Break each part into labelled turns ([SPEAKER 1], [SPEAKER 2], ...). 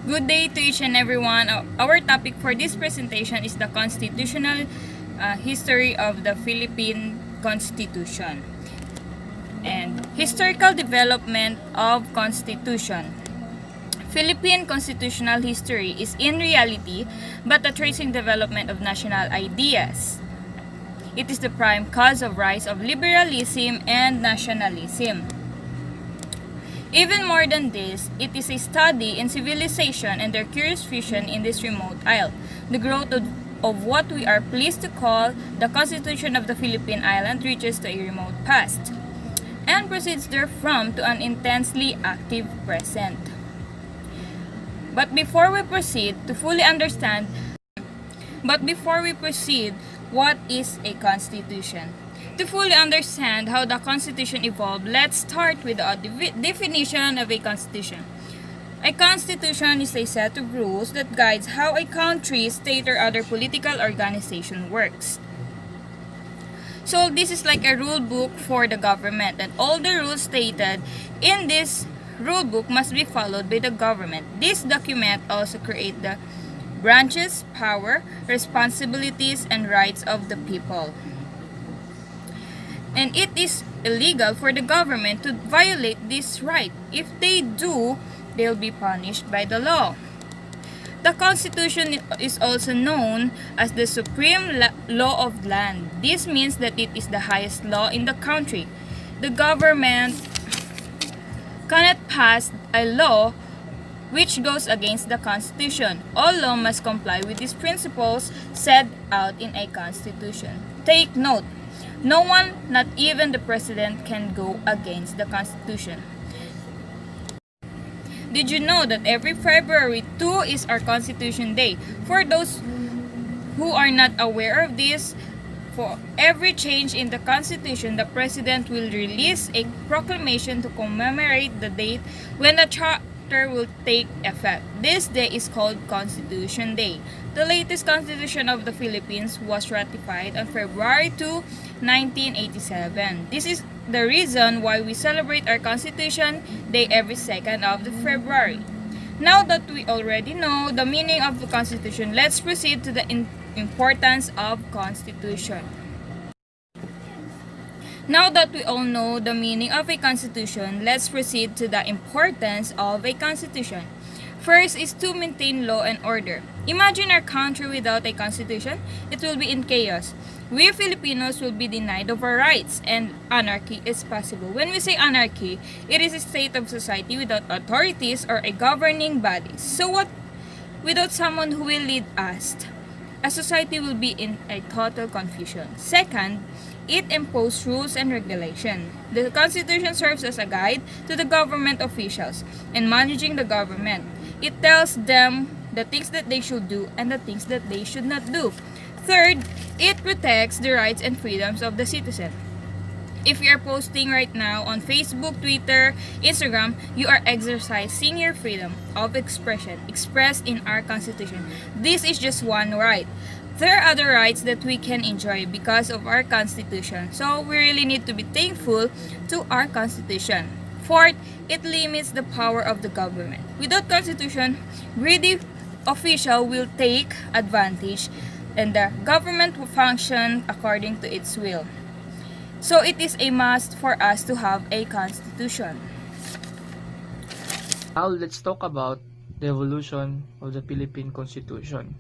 [SPEAKER 1] Good day to each and everyone. Our topic for this presentation is the constitutional history of the Philippine Constitution and historical development of Constitution. Philippine constitutional history is in reality but a tracing development of national ideas. It is the prime cause of rise of liberalism and nationalism. Even more than this, it is a study in civilization and their curious fusion in this remote isle, the growth of what we are pleased to call the Constitution of the Philippine Island reaches to a remote past, and proceeds therefrom to an intensely active present. But before we proceed, what is a constitution? To fully understand how the Constitution evolved, let's start with a definition of a Constitution. A Constitution is a set of rules that guides how a country, state, or other political organization works. So this is like a rule book for the government, and all the rules stated in this rule book must be followed by the government. This document also creates the branches, power, responsibilities, and rights of the people. And it is illegal for the government to violate this right. If they do, they'll be punished by the law. The Constitution is also known as the supreme law of land. This means that it is the highest law in the country. The government cannot pass a law which goes against the Constitution. All law must comply with these principles set out in a Constitution. Take note, no one, not even the President, can go against the Constitution. Did you know that every February 2 is our Constitution Day? For those who are not aware of this, for every change in the Constitution, the President will release a proclamation to commemorate the date when the charter will take effect. This day is called Constitution Day. The latest Constitution of the Philippines was ratified on February 2, 1987. This is the reason why we celebrate our Constitution Day every 2nd of February. Now that we already know the meaning of the Constitution, let's proceed to the importance of Constitution. Now that we all know the meaning of a Constitution, let's proceed to the importance of a Constitution. First is to maintain law and order. Imagine our country without a Constitution. It will be in chaos. We Filipinos will be denied of our rights, and anarchy is possible. When we say anarchy, it is a state of society without authorities or a governing body. So what? Without someone who will lead us, a society will be in a total confusion. Second, it imposes rules and regulation. The Constitution serves as a guide to the government officials in managing the government. It tells them the things that they should do and the things that they should not do. Third, it protects the rights and freedoms of the citizen. If you are posting right now on Facebook, Twitter, Instagram, you are exercising your freedom of expression expressed in our Constitution. This is just one right. There are other rights that we can enjoy because of our Constitution. So we really need to be thankful to our Constitution. Fourth, it limits the power of the government. Without Constitution, greedy official will take advantage and the government will function according to its will. So it is a must for us to have a Constitution.
[SPEAKER 2] Now let's talk about the evolution of the Philippine Constitution.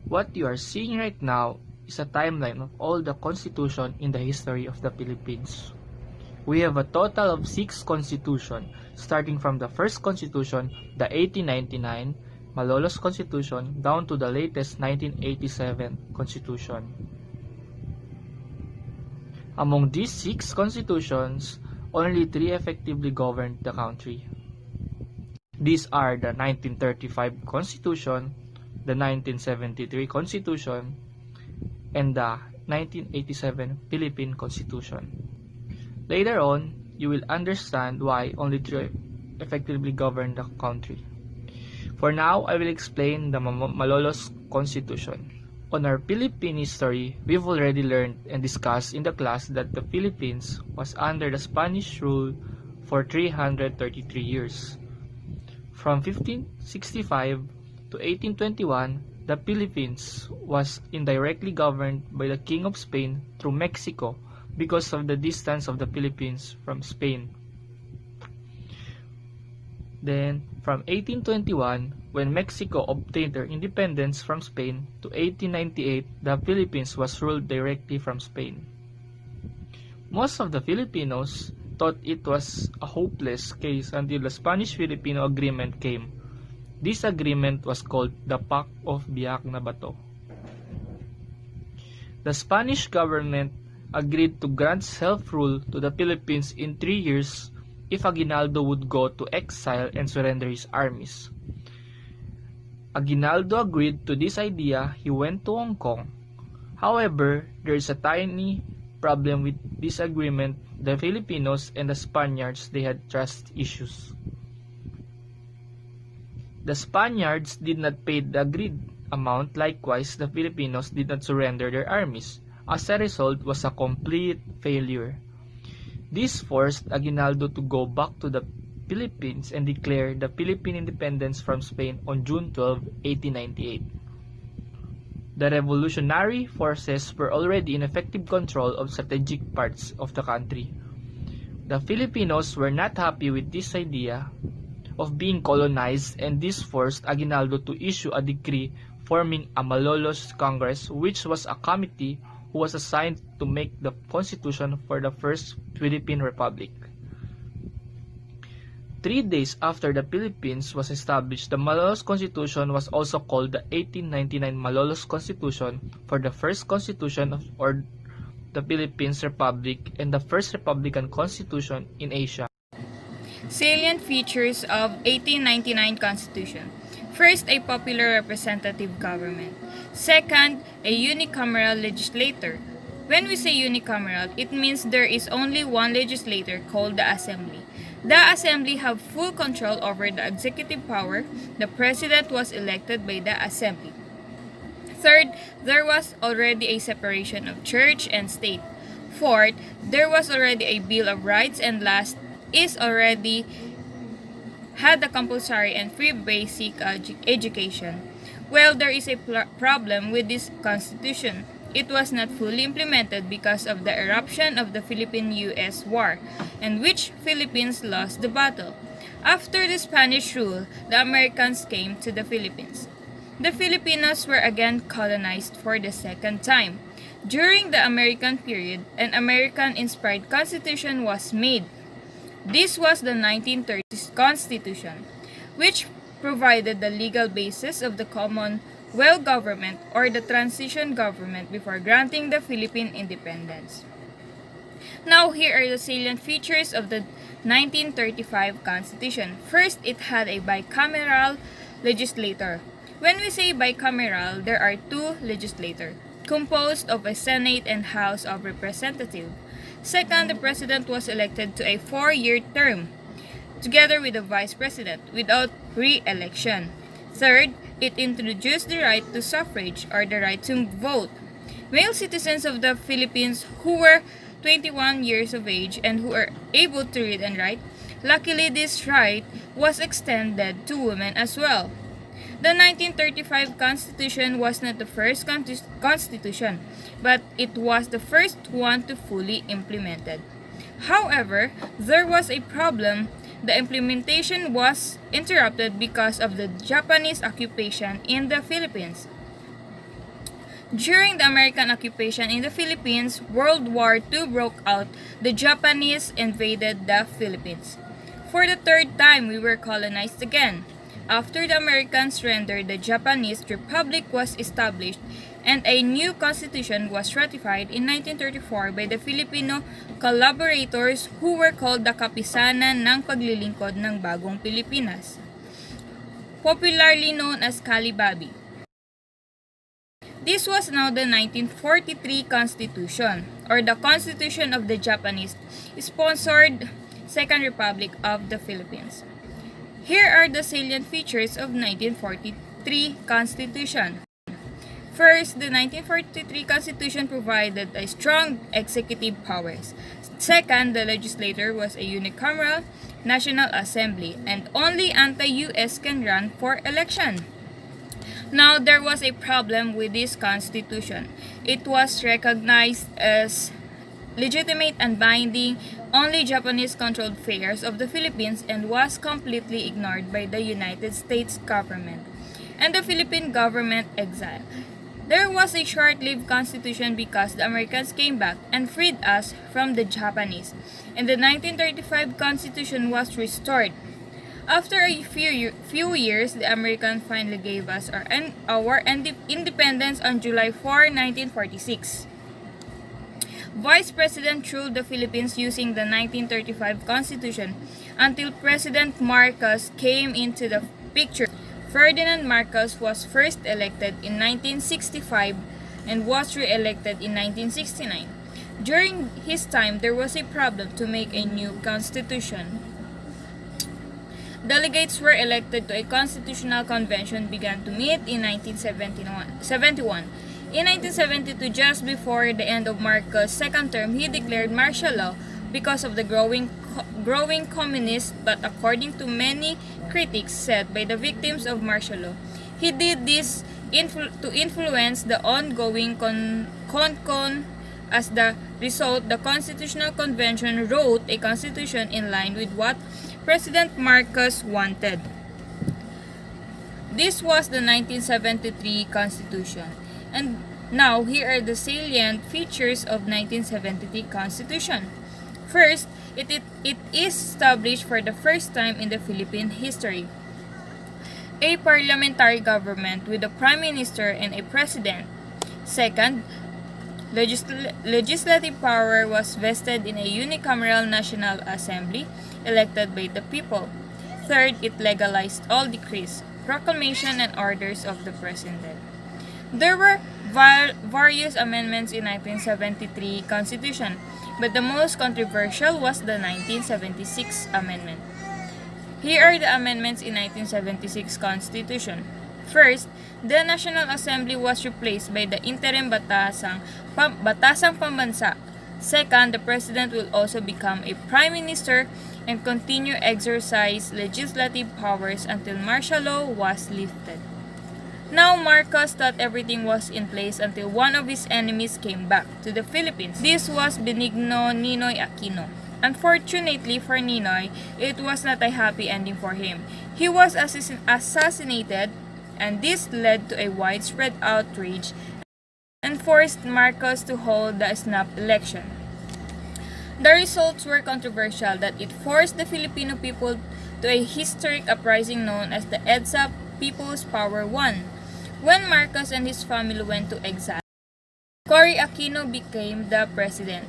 [SPEAKER 2] What you are seeing right now is a timeline of all the constitution in the history of the Philippines. We have a total of 6 constitutions, starting from the first constitution, the 1899, Malolos Constitution, down to the latest 1987 Constitution. Among these 6 constitutions, only 3 effectively governed the country. These are the 1935 Constitution, the 1973 Constitution, and the 1987 Philippine Constitution. Later on, you will understand why only 3 effectively govern the country. For now, I will explain the Malolos Constitution. On our Philippine history, we've already learned and discussed in the class that the Philippines was under the Spanish rule for 333 years. From 1565 to 1821, the Philippines was indirectly governed by the King of Spain through Mexico because of the distance of the Philippines from Spain. Then, from 1821, when Mexico obtained their independence from Spain, to 1898, the Philippines was ruled directly from Spain. Most of the Filipinos thought it was a hopeless case until the Spanish-Filipino Agreement came. This agreement was called the Pact of Biak na Bato. The Spanish government agreed to grant self-rule to the Philippines in 3 years if Aguinaldo would go to exile and surrender his armies. Aguinaldo agreed to this idea. He went to Hong Kong. However, there is a tiny problem with this agreement. The Filipinos and the Spaniards, they had trust issues. The Spaniards did not pay the agreed amount. Likewise, the Filipinos did not surrender their armies. As a result, was a complete failure. This forced Aguinaldo to go back to the Philippines and declare the Philippine independence from Spain on June 12, 1898. The revolutionary forces were already in effective control of strategic parts of the country. The Filipinos were not happy with this idea of being colonized, and this forced Aguinaldo to issue a decree forming a Malolos Congress, which was a committee who was assigned to make the constitution for the first Philippine Republic. 3 days after the Philippines was established, the Malolos Constitution was also called the 1899 Malolos Constitution for the first constitution of the Philippines Republic and the first Republican Constitution in Asia.
[SPEAKER 1] Salient features of 1899 Constitution. First, a popular representative government. Second, a unicameral legislature. When we say unicameral, it means there is only one legislator called the Assembly. The Assembly have full control over the executive power. The President was elected by the Assembly. Third, there was already a separation of church and state. Fourth, there was already a Bill of Rights, and last is already had a compulsory and free basic education. Well, there is a problem with this constitution. It was not fully implemented because of the eruption of the Philippine-US War, in which Philippines lost the battle. After the Spanish rule, the Americans came to the Philippines. The Filipinos were again colonized for the second time. During the American period, an American-inspired constitution was made. This was the 1930s Constitution, which provided the legal basis of the Commonwealth government or the transition government before granting the Philippine independence. Now, here are the salient features of the 1935 Constitution. First, it had a bicameral legislature. When we say bicameral, there are two legislators, composed of a Senate and House of Representatives. Second, the President was elected to a 4-year term, together with the Vice President, without re-election. Third, it introduced the right to suffrage, or the right to vote. Male citizens of the Philippines who were 21 years of age and who were able to read and write, luckily this right was extended to women as well. The 1935 Constitution was not the first constitution, but it was the first one to fully implemented. However, there was a problem. The implementation was interrupted because of the Japanese occupation in the Philippines. During the American occupation in the Philippines, World War II broke out. The Japanese invaded the Philippines. For the third time, we were colonized again. After the Americans surrendered, the Japanese Republic was established and a new constitution was ratified in 1934 by the Filipino collaborators who were called the Kapisanan ng Paglilingkod ng Bagong Pilipinas, popularly known as Kalibabi. This was now the 1943 Constitution, or the Constitution of the Japanese-sponsored Second Republic of the Philippines. Here are the salient features of 1943 Constitution. First, the 1943 Constitution provided a strong executive powers. Second, the legislature was a unicameral. National Assembly, and only anti-US can run for election. Now, there was a problem with this constitution. It was recognized as legitimate and binding only Japanese-controlled affairs of the Philippines and was completely ignored by the United States government and the Philippine government exile. There was a short-lived constitution because the Americans came back and freed us from the Japanese, and the 1935 constitution was restored. After a few years, the Americans finally gave us our independence on July 4, 1946. Vice President ruled the Philippines using the 1935 Constitution until President Marcos came into the picture. Ferdinand Marcos was first elected in 1965 and was re-elected in 1969. During his time, there was a problem to make a new constitution. Delegates were elected to a constitutional convention began to meet in 1971. In 1972, just before the end of Marcos' second term, he declared martial law because of the growing communist, but according to many critics said by the victims of martial law, he did this to influence the ongoing CONCON. As the result, the Constitutional Convention wrote a constitution in line with what President Marcos wanted. This was the 1973 Constitution. And now, here are the salient features of 1973 Constitution. First, it is established for the first time in the Philippine history a parliamentary government with a prime minister and a president. Second, legislative power was vested in a unicameral National Assembly elected by the people. Third, it legalized all decrees, proclamation, and orders of the president. There were various amendments in 1973 Constitution, but the most controversial was the 1976 Amendment. Here are the amendments in 1976 Constitution. First, the National Assembly was replaced by the interim Batasang Pambansa. Second, the President will also become a Prime Minister and continue exercise legislative powers until martial law was lifted. Now, Marcos thought everything was in place until one of his enemies came back to the Philippines. This was Benigno Ninoy Aquino. Unfortunately for Ninoy, it was not a happy ending for him. He was assassinated, and this led to a widespread outrage and forced Marcos to hold the snap election. The results were controversial that it forced the Filipino people to a historic uprising known as the EDSA People's Power One. When Marcos and his family went to exile, Cory Aquino became the president.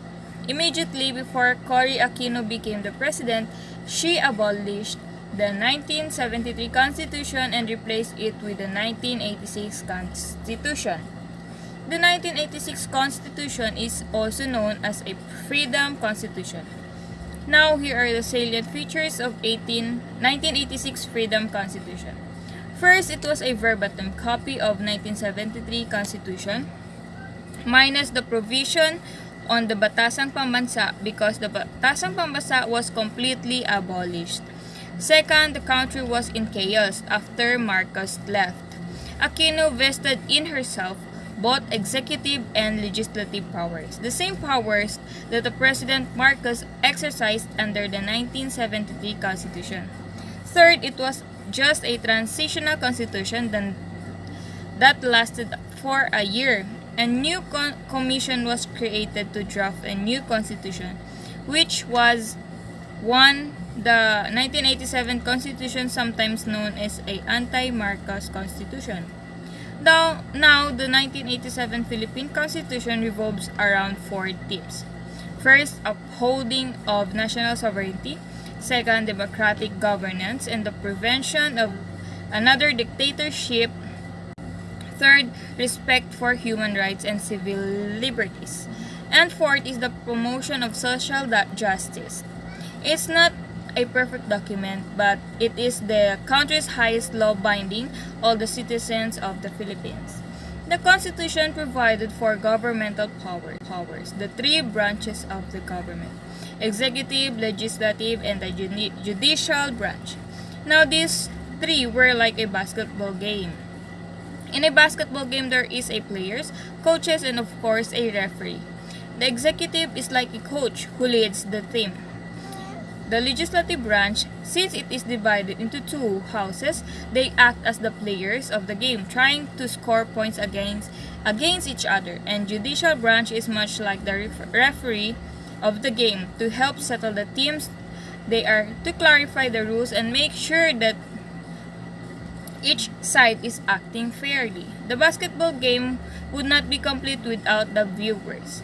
[SPEAKER 1] Immediately before Cory Aquino became the president, she abolished the 1973 Constitution and replaced it with the 1986 Constitution. The 1986 Constitution is also known as a Freedom Constitution. Now, here are the salient features of 1986 Freedom Constitution. First, it was a verbatim copy of 1973 Constitution, minus the provision on the Batasang Pambansa because the Batasang Pambansa was completely abolished. Second, the country was in chaos after Marcos left. Aquino vested in herself both executive and legislative powers, the same powers that the President Marcos exercised under the 1973 Constitution. Third, it was just a transitional constitution that lasted for a year. A new commission was created to draft a new constitution, which was the 1987 Constitution, sometimes known as a anti-Marcos Constitution. Now, the 1987 Philippine Constitution revolves around four themes. First, upholding of national sovereignty. Second, democratic governance and the prevention of another dictatorship. Third, respect for human rights and civil liberties. And fourth is the promotion of social justice. It's not a perfect document, but it is the country's highest law binding all the citizens of the Philippines. The Constitution provided for governmental powers, the three branches of the government. executive, legislative, and the judicial branch. Now these three were like a basketball game. In a basketball game, there is a players, coaches, and of course a referee. The executive is like a coach who leads the team. The legislative branch, since it is divided into two houses, they act as the players of the game, trying to score points against each other. And judicial branch is much like the referee of the game to help settle the teams. They are to clarify the rules and make sure that each side is acting fairly. The basketball game would not be complete without the viewers.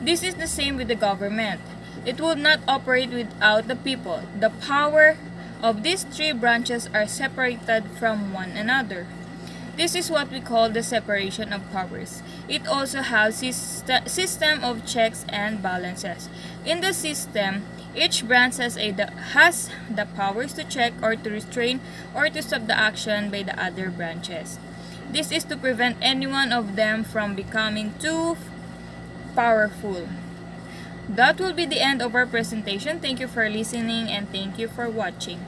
[SPEAKER 1] This is the same with the government. It would not operate without the people. The power of these three branches are separated from one another. This is what we call the separation of powers. It also has a system of checks and balances. In the system, each branch has the powers to check or to restrain or to stop the action by the other branches. This is to prevent any one of them from becoming too powerful. That will be the end of our presentation. Thank you for listening and thank you for watching.